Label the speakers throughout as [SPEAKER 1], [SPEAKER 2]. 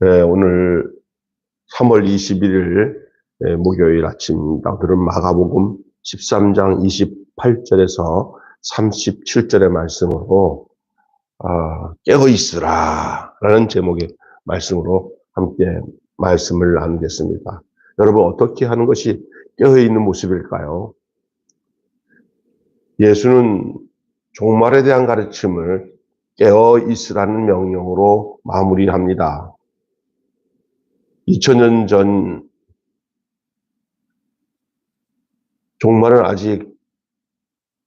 [SPEAKER 1] 네, 오늘 3월 21일 목요일 아침 나들은 마가복음 13장 28절에서 37절의 말씀으로 깨어 있으라 라는 제목의 말씀으로 함께 말씀을 나누겠습니다. 여러분, 어떻게 하는 것이 깨어 있는 모습일까요? 예수는 종말에 대한 가르침을 깨어 있으라는 명령으로 마무리합니다. 2000년 전 종말은 아직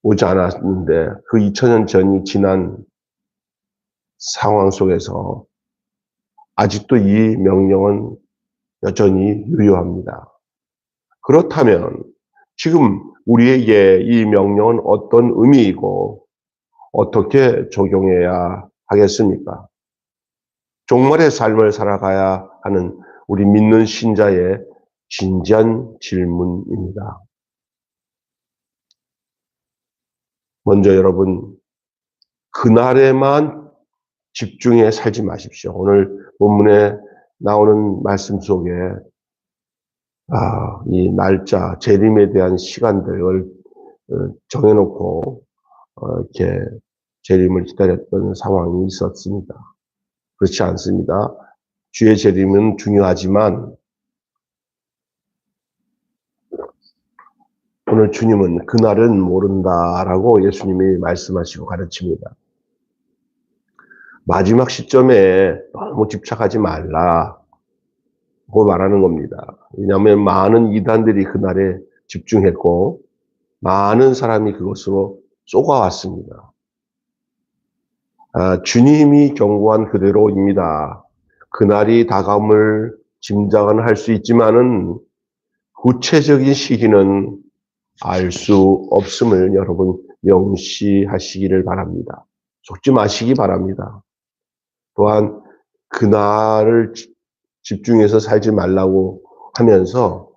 [SPEAKER 1] 오지 않았는데 그 2000년 전이 지난 상황 속에서 아직도 이 명령은 여전히 유효합니다. 그렇다면 지금 우리에게 이 명령은 어떤 의미이고 어떻게 적용해야 하겠습니까? 종말의 삶을 살아가야 하는 우리 믿는 신자의 진지한 질문입니다. 먼저 여러분, 그날에만 집중해 살지 마십시오. 오늘 본문에 나오는 말씀 속에 이 날짜, 재림에 대한 시간들을 정해놓고 이렇게 재림을 기다렸던 상황이 있었습니다. 그렇지 않습니다. 주의 재림은 중요하지만 오늘 주님은 그날은 모른다라고 예수님이 말씀하시고 가르칩니다. 마지막 시점에 너무 집착하지 말라고 말하는 겁니다. 왜냐하면 많은 이단들이 그날에 집중했고 많은 사람이 그것으로 쏘가왔습니다. 주님이 경고한 그대로입니다. 그날이 다가옴을 짐작은 할 수 있지만은 구체적인 시기는 알 수 없음을 여러분 명시하시기를 바랍니다. 속지 마시기 바랍니다. 또한 그날을 집중해서 살지 말라고 하면서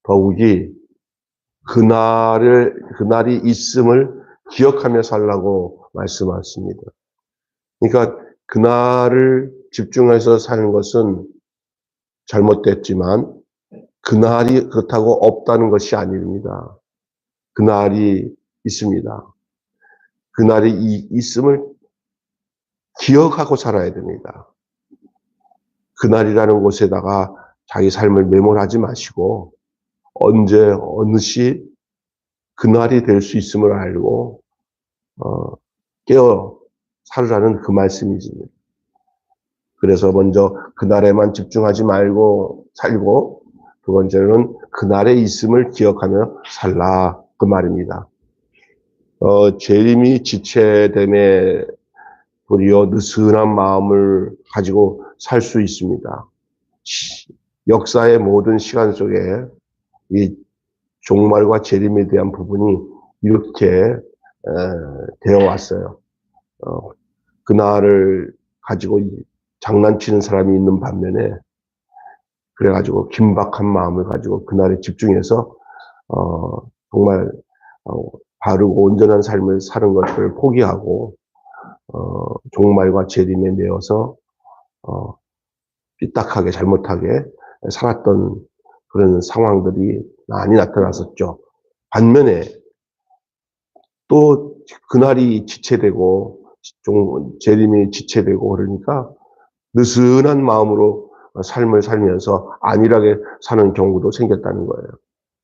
[SPEAKER 1] 더욱이 그날이 있음을 기억하며 살라고 말씀하십니다. 그러니까 그날을 집중해서 사는 것은 잘못됐지만 그날이 그렇다고 없다는 것이 아닙니다. 그날이 있습니다. 그날이 있음을 기억하고 살아야 됩니다. 그날이라는 곳에다가 자기 삶을 메모하지 마시고 언제 어느 시 그날이 될 수 있음을 알고 깨어 살으라는 그 말씀이지. 그래서 먼저 그날에만 집중하지 말고 살고 두 번째는 그날에 있음을 기억하며 살라 그 말입니다. 재림이 지체됨에 도리어 느슨한 마음을 가지고 살 수 있습니다. 역사의 모든 시간 속에 이 종말과 재림에 대한 부분이 이렇게 되어 왔어요. 그날을 가지고 장난치는 사람이 있는 반면에 그래가지고 긴박한 마음을 가지고 그날에 집중해서 정말 바르고 온전한 삶을 사는 것을 포기하고 종말과 재림에 매여서 삐딱하게 잘못하게 살았던 그런 상황들이 많이 나타났었죠. 반면에 또 그날이 지체되고 재림이 지체되고 그러니까 느슨한 마음으로 삶을 살면서 안일하게 사는 경우도 생겼다는 거예요.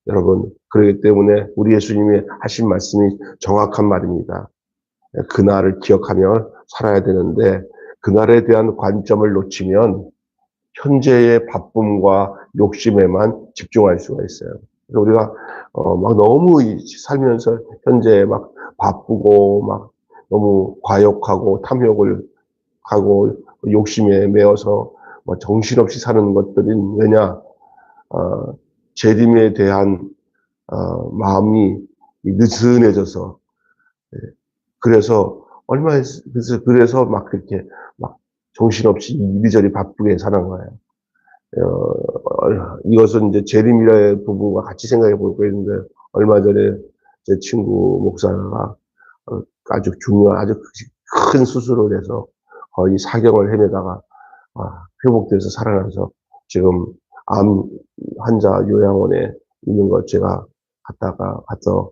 [SPEAKER 1] 여러분, 그렇기 때문에 우리 예수님이 하신 말씀이 정확한 말입니다. 그날을 기억하며 살아야 되는데 그날에 대한 관점을 놓치면 현재의 바쁨과 욕심에만 집중할 수가 있어요. 우리가 막 너무 살면서 현재에 막 바쁘고 막 너무 과욕하고 탐욕을 하고 욕심에 매어서 뭐 정신없이 사는 것들은 왜냐 재림에 대한 마음이 느슨해져서 그래서 그래서 막 그렇게 막 정신없이 이리저리 바쁘게 사는 거예요. 이것은 이제 재림이라의 부분과 같이 생각해 볼 거 있는데 얼마 전에 제 친구 목사가 아주 중요한 아주 큰 수술을 해서 거의 사경을 헤매다가 회복돼서 살아나서 지금 암 환자 요양원에 있는 걸 제가 가서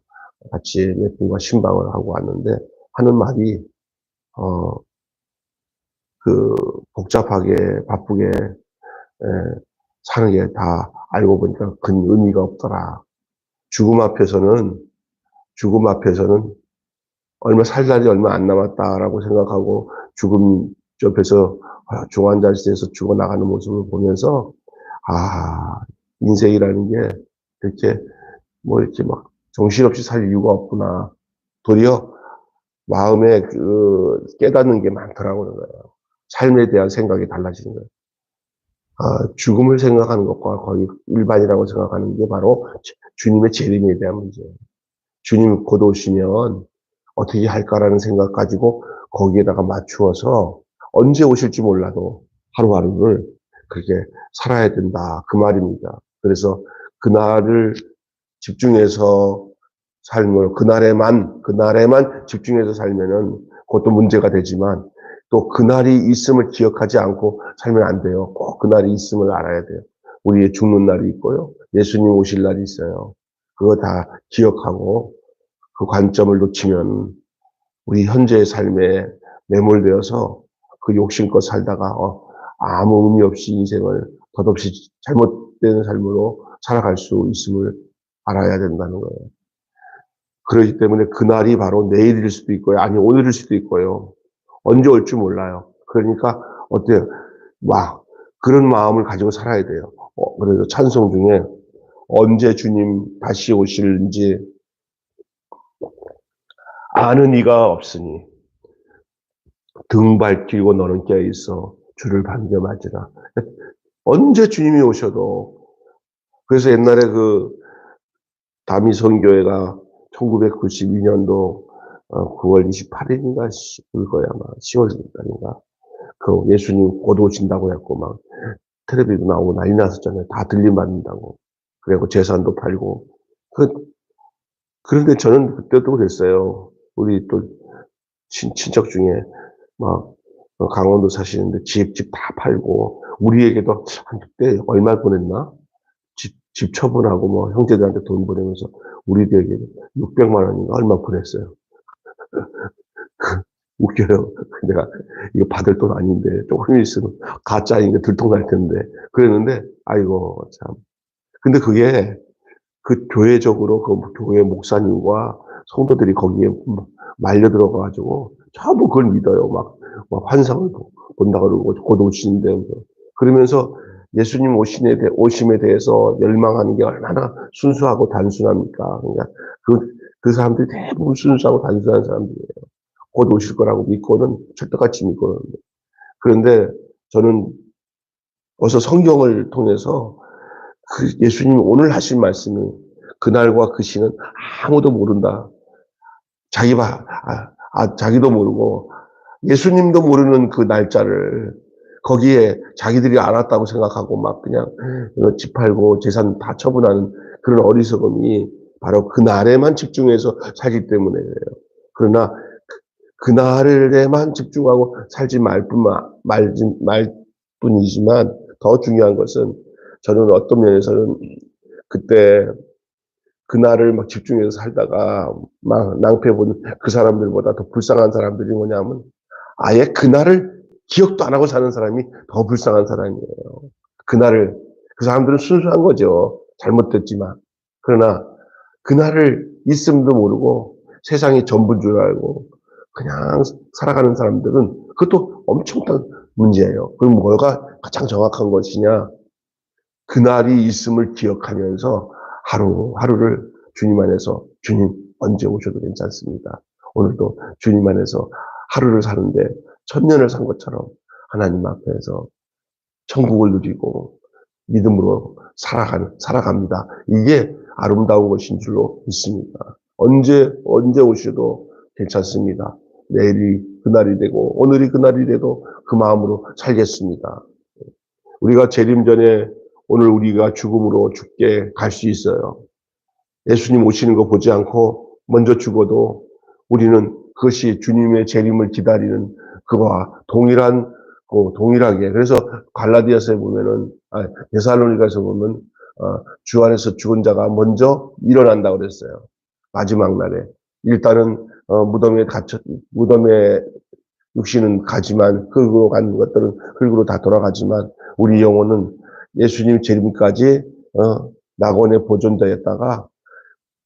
[SPEAKER 1] 같이 몇 분과 신방을 하고 왔는데 하는 말이 복잡하게 바쁘게 사는 게 다 알고 보니까 큰 의미가 없더라. 죽음 앞에서는 살 날이 얼마 안 남았다라고 생각하고 죽음 옆에서 중환자실에서 죽어나가는 모습을 보면서 인생이라는 게 이렇게 이렇게 막 정신없이 살 이유가 없구나. 도리어 마음에 깨닫는 게 많더라고요. 삶에 대한 생각이 달라지는 거예요. 죽음을 생각하는 것과 거의 일반이라고 생각하는 게 바로 주님의 재림에 대한 문제예요. 주님 곧 오시면 어떻게 할까라는 생각 가지고 거기에다가 맞추어서 언제 오실지 몰라도 하루하루를 그렇게 살아야 된다. 그 말입니다. 그래서 그날을 집중해서 그날에만 집중해서 살면은 그것도 문제가 되지만 또 그날이 있음을 기억하지 않고 살면 안 돼요. 꼭 그날이 있음을 알아야 돼요. 우리의 죽는 날이 있고요. 예수님 오실 날이 있어요. 그거 다 기억하고 그 관점을 놓치면 우리 현재의 삶에 매몰되어서 그 욕심껏 살다가 아무 의미 없이 인생을 덧없이 잘못된 삶으로 살아갈 수 있음을 알아야 된다는 거예요. 그렇기 때문에 그날이 바로 내일일 수도 있고요. 아니 오늘일 수도 있고요. 언제 올지 몰라요. 그러니까 어때요? 그런 마음을 가지고 살아야 돼요. 그래서 찬송 중에 언제 주님 다시 오실지 아는 이가 없으니 등 밝히고 너는 깨어있어 주를 반겨맞으라. 언제 주님이 오셔도. 그래서 옛날에 다미 선교회가 1992년도 9월 28일인가 일 거야 아마 10월 달인가 예수님 곧 오신다고 했고 막 텔레비도 나오고 난리 났었잖아요. 다 들림받는다고. 그리고 재산도 팔고. 그런데 저는 그때도 그랬어요. 우리 또 친척 중에 막 강원도 사시는데 집 다 팔고 우리에게도 그때 얼마 보냈나? 집 처분하고 뭐 형제들한테 돈 보내면서 우리들에게 600만 원인가 얼마 보냈어요. 웃겨요. 내가 이거 받을 돈 아닌데 조금 있으면 가짜인 게 들통날 텐데 그랬는데 아이고 참. 근데 그게 그 교회적으로 그 교회 목사님과 성도들이 거기에 말려 들어가가지고 전부 그걸 믿어요. 막 환상을 본다 그러고 곧 오시는데 그러면서 예수님 오심에 대해서 열망하는 게 얼마나 순수하고 단순합니까? 그러니까 그 사람들이 대부분 순수하고 단순한 사람들이에요. 곧 오실 거라고 믿고는 철떡같이 믿고는. 그런데 저는 어서 성경을 통해서 예수님이 오늘 하신 말씀이 그날과 그 시는 아무도 모른다. 자기도 모르고 예수님도 모르는 그 날짜를 거기에 자기들이 알았다고 생각하고 막 그냥 집 팔고 재산 다 처분하는 그런 어리석음이 바로 그날에만 집중해서 살기 때문에 그래요. 그러나 그날에만 집중하고 살지 말 뿐이지만 더 중요한 것은 저는 어떤 면에서는 그때 그날을 막 집중해서 살다가 막 낭패본 그 사람들보다 더 불쌍한 사람들이 뭐냐면 아예 그날을 기억도 안 하고 사는 사람이 더 불쌍한 사람이에요. 그 사람들은 순수한 거죠. 잘못됐지만. 그러나 그날을 있음도 모르고 세상이 전부인 줄 알고 그냥 살아가는 사람들은 그것도 엄청난 문제예요. 그럼 뭐가 가장 정확한 것이냐? 그날이 있음을 기억하면서 하루하루를 주님 안에서 주님 언제 오셔도 괜찮습니다. 오늘도 주님 안에서 하루를 사는데 천년을 산 것처럼 하나님 앞에서 천국을 누리고 믿음으로 살아갑니다. 이게 아름다운 것인 줄로 믿습니다. 언제 오셔도 괜찮습니다. 내일이 그날이 되고 오늘이 그날이 돼도 그 마음으로 살겠습니다. 우리가 재림 전에 오늘 우리가 죽음으로 죽게 갈 수 있어요. 예수님 오시는 거 보지 않고 먼저 죽어도 우리는 그것이 주님의 재림을 기다리는 그와 동일한 동일하게. 그래서 갈라디아서에 보면은, 데살로니가서 보면, 주 안에서 죽은 자가 먼저 일어난다고 그랬어요. 마지막 날에. 일단은, 무덤에 육신은 가지만, 흙으로 간 것들은 흙으로 다 돌아가지만, 우리 영혼은 예수님 재림까지, 낙원에 보존되었다가,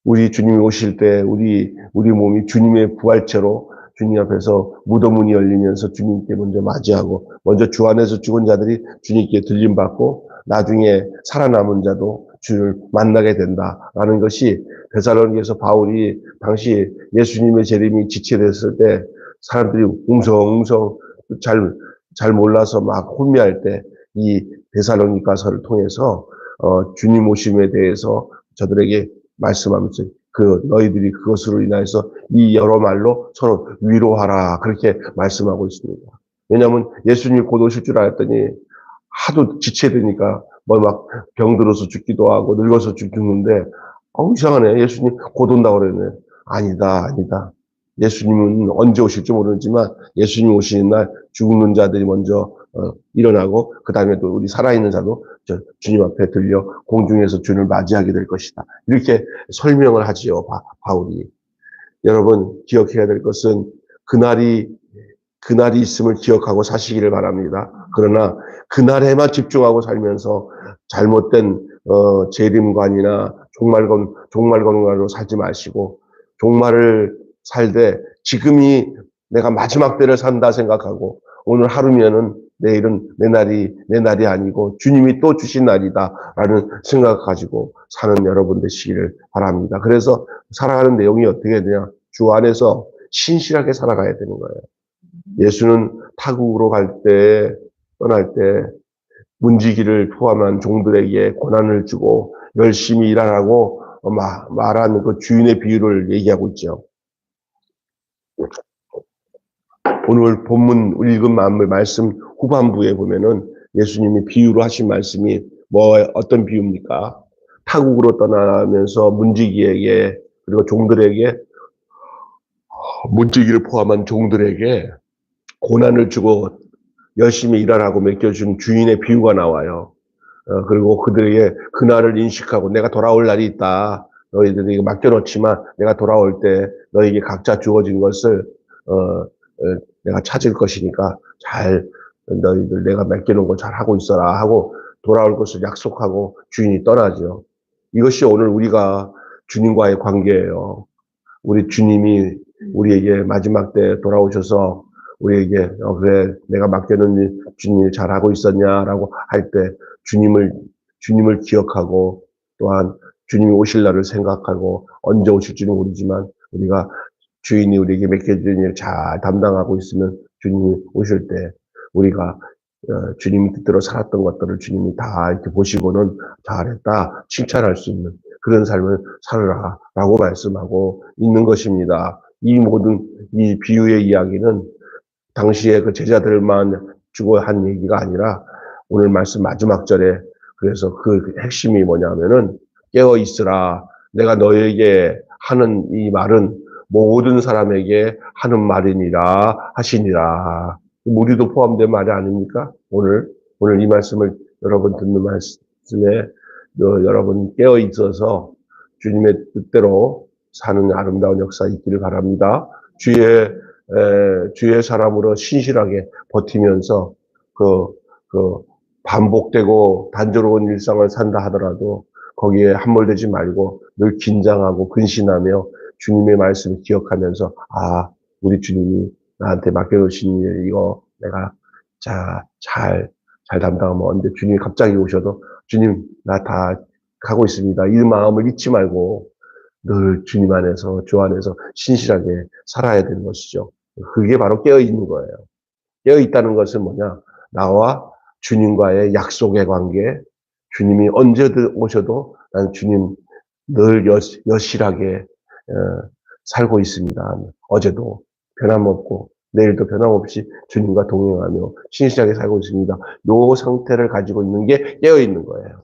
[SPEAKER 1] 우리 주님이 오실 때, 우리 몸이 주님의 부활체로 주님 앞에서 무덤문이 열리면서 주님께 먼저 맞이하고, 먼저 주 안에서 죽은 자들이 주님께 들림받고, 나중에 살아남은 자도 주를 만나게 된다라는 것이 데살로니가에서 바울이 당시 예수님의 재림이 지체됐을 때 사람들이 웅성웅성 잘 몰라서 막 혼미할 때 이 데살로니가서를 통해서 주님 오심에 대해서 저들에게 말씀하면서 너희들이 그것으로 인해서 이 여러 말로 서로 위로하라 그렇게 말씀하고 있습니다. 왜냐하면 예수님 곧 오실 줄 알았더니 하도 지체되니까 뭐 막 병들어서 죽기도 하고 늙어서 죽는데 이상하네. 예수님 곧 온다고 그러네. 아니다. 예수님은 언제 오실지 모르지만 예수님 오시는 날 죽는 자들이 먼저 일어나고 그 다음에 또 우리 살아있는 자도 주님 앞에 들려 공중에서 주님을 맞이하게 될 것이다. 이렇게 설명을 하지요. 바울이. 여러분 기억해야 될 것은 그날이 있음을 기억하고 사시기를 바랍니다. 그러나 그날에만 집중하고 살면서 잘못된 재림관이나 종말건강으로 살지 마시고 종말을 살되 지금이 내가 마지막 때를 산다 생각하고 오늘 하루면은 내일은 내 날이 아니고 주님이 또 주신 날이다라는 생각 가지고 사는 여러분 되시기를 바랍니다. 그래서 살아가는 내용이 어떻게 되냐? 주 안에서 신실하게 살아가야 되는 거예요. 예수는 타국으로 떠날 때 문지기를 포함한 종들에게 고난을 주고 열심히 일하라고 말하는 그 주인의 비유를 얘기하고 있죠. 오늘 본문 읽은 말씀 후반부에 보면은 예수님이 비유로 하신 말씀이 어떤 비유입니까? 타국으로 떠나면서 문지기에게 그리고 종들에게 문지기를 포함한 종들에게 고난을 주고 열심히 일하라고 맡겨준 주인의 비유가 나와요. 그리고 그들에게 그날을 인식하고 내가 돌아올 날이 있다. 너희들이 맡겨놓지만 내가 돌아올 때 너희에게 각자 주어진 것을 내가 찾을 것이니까 너희들 내가 맡겨놓은 걸 잘 하고 있어라 하고 돌아올 것을 약속하고 주인이 떠나죠. 이것이 오늘 우리가 주님과의 관계예요. 우리 주님이 우리에게 마지막 때 돌아오셔서 우리에게 그래 내가 맡겨놓은 일 주님이 잘하고 있었냐라고 할 때 주님을 기억하고 또한 주님이 오실 날을 생각하고 언제 오실지는 모르지만 우리가 주인이 우리에게 맡겨진 일 잘 담당하고 있으면 주님이 오실 때 우리가 주님 뜻대로 살았던 것들을 주님이 다 이렇게 보시고는 잘했다 칭찬할 수 있는 그런 삶을 살아라라고 말씀하고 있는 것입니다. 이 모든 이 비유의 이야기는 당시에 그 제자들만 주고 한 얘기가 아니라 오늘 말씀 마지막 절에 그래서 그 핵심이 뭐냐면은 깨어 있으라. 내가 너에게 하는 이 말은 모든 사람에게 하는 말이니라 하시니라. 우리도 포함된 말이 아닙니까? 오늘 이 말씀을 여러분 듣는 말씀에 여러분 깨어 있어서 주님의 뜻대로 사는 아름다운 역사 있기를 바랍니다. 주의 사람으로 신실하게 버티면서 반복되고 단조로운 일상을 산다 하더라도 거기에 함몰되지 말고 늘 긴장하고 근신하며 주님의 말씀을 기억하면서 우리 주님이 나한테 맡겨놓으신 일 이거 내가 잘 담당하면 언제 주님이 갑자기 오셔도 주님 나 다 가고 있습니다. 이 마음을 잊지 말고 늘 주님 안에서 주 안에서 신실하게 살아야 되는 것이죠. 그게 바로 깨어있는 거예요. 깨어있다는 것은 뭐냐? 나와 주님과의 약속의 관계, 주님이 언제든 오셔도 난 주님 늘 여실하게 살고 있습니다. 어제도 변함없고 내일도 변함없이 주님과 동행하며 신실하게 살고 있습니다. 이 상태를 가지고 있는 게 깨어있는 거예요.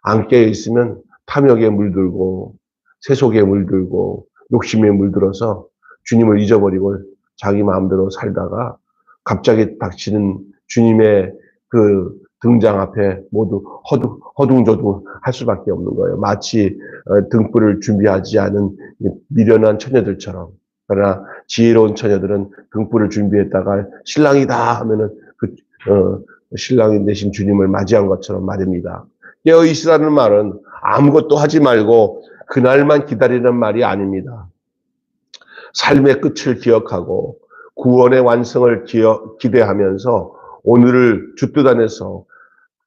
[SPEAKER 1] 안 깨어있으면 탐욕에 물들고 세속에 물들고 욕심에 물들어서 주님을 잊어버리고 자기 마음대로 살다가 갑자기 닥치는 주님의 그 등장 앞에 모두 허둥저둥 할 수밖에 없는 거예요. 마치 등불을 준비하지 않은 미련한 처녀들처럼. 그러나 지혜로운 처녀들은 등불을 준비했다가 신랑이다 하면은 신랑이 되신 주님을 맞이한 것처럼 말입니다. 깨어 있으라는 말은 아무것도 하지 말고 그날만 기다리는 말이 아닙니다. 삶의 끝을 기억하고 구원의 완성을 기대하면서 오늘을 줏뜻 안에서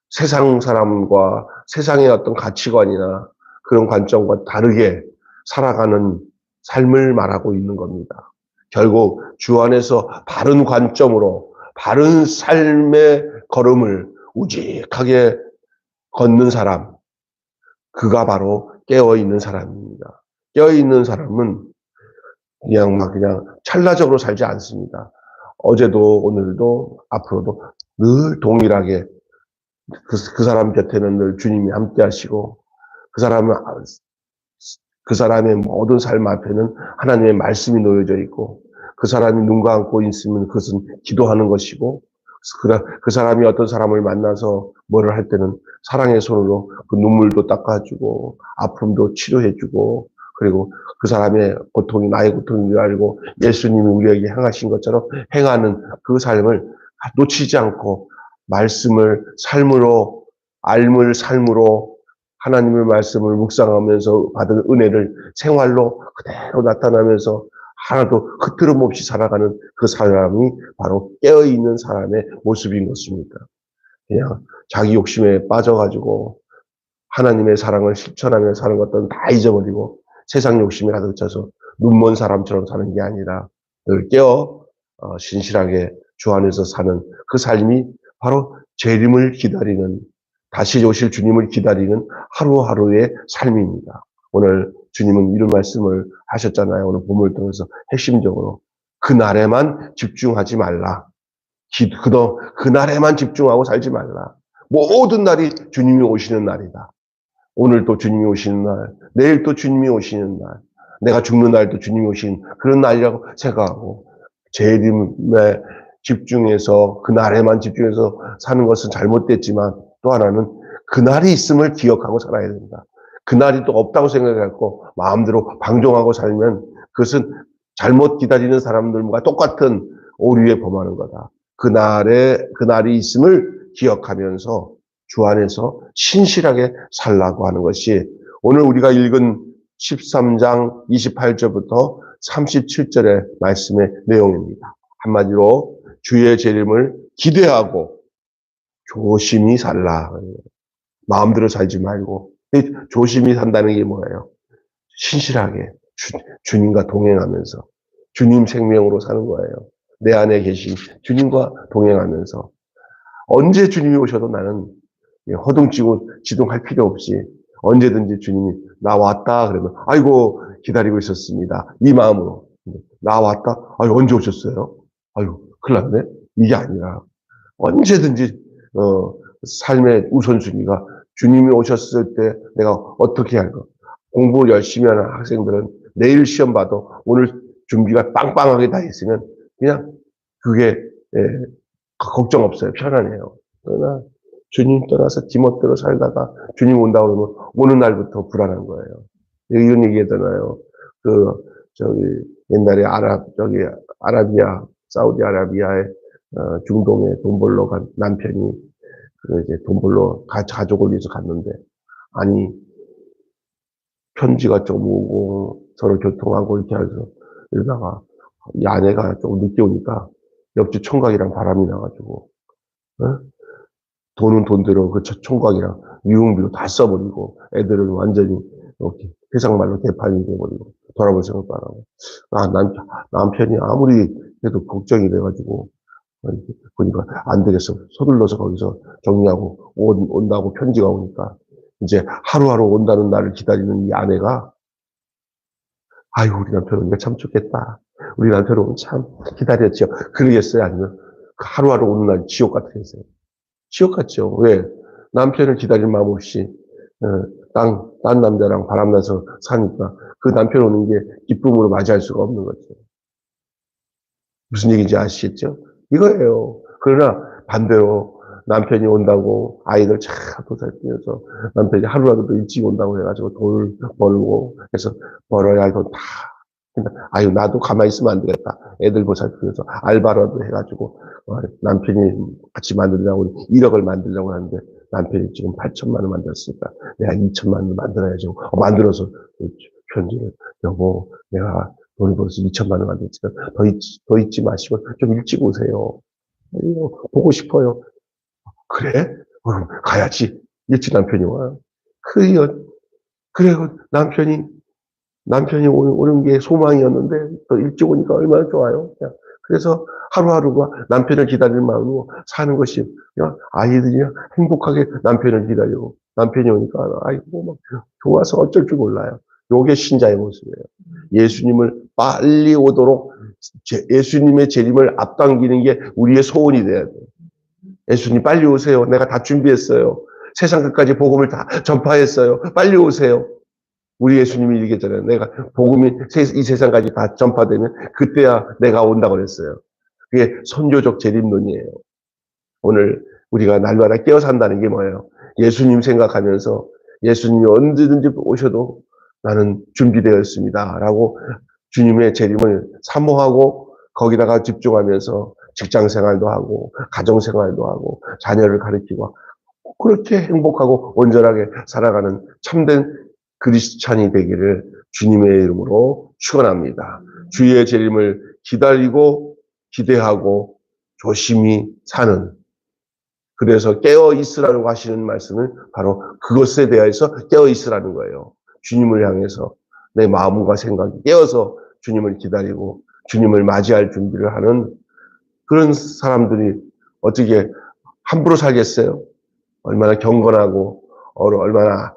[SPEAKER 1] 세상 사람과 세상의 어떤 가치관이나 그런 관점과 다르게 살아가는 삶을 말하고 있는 겁니다. 결국 주 안에서 바른 관점으로 바른 삶의 걸음을 우직하게 걷는 사람, 그가 바로 깨어있는 사람입니다. 깨어있는 사람은 그냥 찰나적으로 살지 않습니다. 어제도 오늘도 앞으로도 늘 동일하게 그 사람 곁에는 늘 주님이 함께 하시고 그 사람의 모든 삶 앞에는 하나님의 말씀이 놓여져 있고 그 사람이 눈 감고 있으면 그것은 기도하는 것이고 그 사람이 어떤 사람을 만나서 뭐를 할 때는 사랑의 손으로 그 눈물도 닦아주고 아픔도 치료해주고 그리고 그 사람의 고통이 나의 고통인 줄 알고 예수님이 우리에게 행하신 것처럼 행하는 그 삶을 놓치지 않고 말씀을 삶으로 알물 삶으로 하나님의 말씀을 묵상하면서 받은 은혜를 생활로 그대로 나타나면서 하나도 흐트럼 없이 살아가는 그 사람이 바로 깨어있는 사람의 모습인 것입니다. 그냥 자기 욕심에 빠져가지고 하나님의 사랑을 실천하며 사는 것들은 다 잊어버리고 세상 욕심에 가득 차서 눈먼 사람처럼 사는 게 아니라 늘 깨어 신실하게 주 안에서 사는 그 삶이 바로 재림을 기다리는 다시 오실 주님을 기다리는 하루하루의 삶입니다. 오늘 주님은 이런 말씀을 하셨잖아요. 오늘 본문을 통해서 핵심적으로 그날에만 집중하지 말라. 그날에만 집중하고 살지 말라. 모든 날이 주님이 오시는 날이다. 오늘 또 주님이 오시는 날, 내일 또 주님이 오시는 날, 내가 죽는 날도 주님이 오시는 그런 날이라고 생각하고 재림에 집중해서 그날에만 집중해서 사는 것은 잘못됐지만 또 하나는 그날이 있음을 기억하고 살아야 된다. 그날이 또 없다고 생각하고 마음대로 방종하고 살면 그것은 잘못 기다리는 사람들과 똑같은 오류에 범하는 거다. 그날이 있음을 기억하면서 주 안에서 신실하게 살라고 하는 것이 오늘 우리가 읽은 13장 28절부터 37절의 말씀의 내용입니다. 한마디로 주의 재림을 기대하고 조심히 살라. 마음대로 살지 말고 조심히 산다는 게 뭐예요? 신실하게 주님과 동행하면서 주님 생명으로 사는 거예요. 내 안에 계신 주님과 동행하면서 언제 주님이 오셔도 나는 허둥지둥 지둥할 필요 없이 언제든지 주님이 나 왔다 그러면 아이고 기다리고 있었습니다. 이 마음으로 나 왔다. 아유 언제 오셨어요? 아유 큰일 났네. 이게 아니라 언제든지 삶의 우선순위가 주님이 오셨을 때 내가 어떻게 할까? 공부 열심히 하는 학생들은 내일 시험 봐도 오늘 준비가 빵빵하게 다 있으면 그냥 그게 걱정 없어요. 편안해요. 그러나 주님 떠나서 지멋대로 살다가 주님 온다고 그러면 오는 날부터 불안한 거예요. 이런 얘기 하잖아요. 옛날에 아라비아, 사우디아라비아의 중동에 돈 벌러 간 남편이 이제 돈 벌러 가족을 위해서 갔는데 아니 편지가 좀 오고 서로 교통하고 이렇게 해서 이러다가 이 아내가 좀 늦게 오니까 옆집 총각이랑 바람이 나가지고 돈은 돈대로 그 총각이랑 유흥비로 다 써버리고 애들은 완전히 이렇게 세상말로 개판이 돼버리고 돌아볼 생각도 안 하고 남편이 아무리 해도 걱정이 돼가지고 보니까 안 되겠어 서둘러서 거기서 정리하고 온다고 편지가 오니까 이제 하루하루 온다는 날을 기다리는 이 아내가 아유 우리 남편 오니까 참 좋겠다. 우리 남편 오면 참 기다렸죠. 그러겠어요? 아니면 하루하루 오는 날 지옥 같겠어요? 지옥 같죠. 왜? 남편을 기다릴 마음 없이 딴 남자랑 바람나서 사니까 그 남편 오는 게 기쁨으로 맞이할 수가 없는 거죠. 무슨 얘기인지 아시겠죠? 이거예요. 그러나 반대로 남편이 온다고 아이들 잘 보살피면서 남편이 하루라도 더 일찍 온다고 해가지고 돈을 벌고 해서 벌어야 할 돈 다. 아유, 나도 가만히 있으면 안 되겠다. 애들 보살피면서 알바라도 해가지고 남편이 같이 만들려고 1억을 만들려고 하는데 남편이 지금 8천만 원 만들었으니까 내가 2천만 원 만들어야지. 만들어서 편지를 여보, 내가 돈을 벌어서 2천만 원 만들었으니까 더 잊지 마시고 좀 일찍 오세요. 보고 싶어요. 그래? 가야지. 일찍 남편이 와. 그래, 남편이 오는 게 소망이었는데, 더 일찍 오니까 얼마나 좋아요. 그래서 하루하루가 남편을 기다리는 마음으로 사는 것이, 아이들이 행복하게 남편을 기다리고, 남편이 오니까, 아이고, 막 좋아서 어쩔 줄 몰라요. 요게 신자의 모습이에요. 예수님을 빨리 오도록, 예수님의 재림을 앞당기는 게 우리의 소원이 돼야 돼요. 예수님 빨리 오세요. 내가 다 준비했어요. 세상 끝까지 복음을 다 전파했어요. 빨리 오세요. 우리 예수님이 얘기했잖아요. 내가 복음이 이 세상까지 다 전파되면 그때야 내가 온다고 그랬어요. 그게 선교적 재림론이에요. 오늘 우리가 날마다 깨어 산다는 게 뭐예요? 예수님 생각하면서 예수님이 언제든지 오셔도 나는 준비되어 있습니다. 라고 주님의 재림을 사모하고 거기다가 집중하면서 직장 생활도 하고 가정 생활도 하고 자녀를 가르치고 그렇게 행복하고 온전하게 살아가는 참된 그리스찬이 되기를 주님의 이름으로 축원합니다. 주의 재림을 기다리고 기대하고 조심히 사는, 그래서 깨어 있으라고 하시는 말씀은 바로 그것에 대해서 깨어 있으라는 거예요. 주님을 향해서 내 마음과 생각이 깨어서 주님을 기다리고 주님을 맞이할 준비를 하는 그런 사람들이 어떻게 함부로 살겠어요? 얼마나 경건하고 얼마나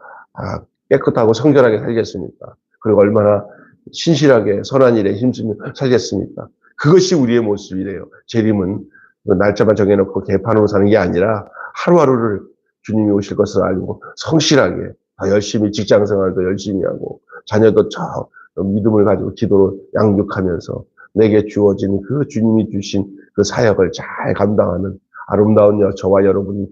[SPEAKER 1] 깨끗하고 성결하게 살겠습니까? 그리고 얼마나 신실하게 선한 일에 힘쓰며 살겠습니까? 그것이 우리의 모습이래요. 재림은 날짜만 정해놓고 개판으로 사는 게 아니라 하루하루를 주님이 오실 것을 알고 성실하게 더 열심히 직장생활도 열심히 하고 자녀도 믿음을 가지고 기도로 양육하면서 내게 주어진 그 주님이 주신 그 사역을 잘 감당하는 아름다운 저와 여러분이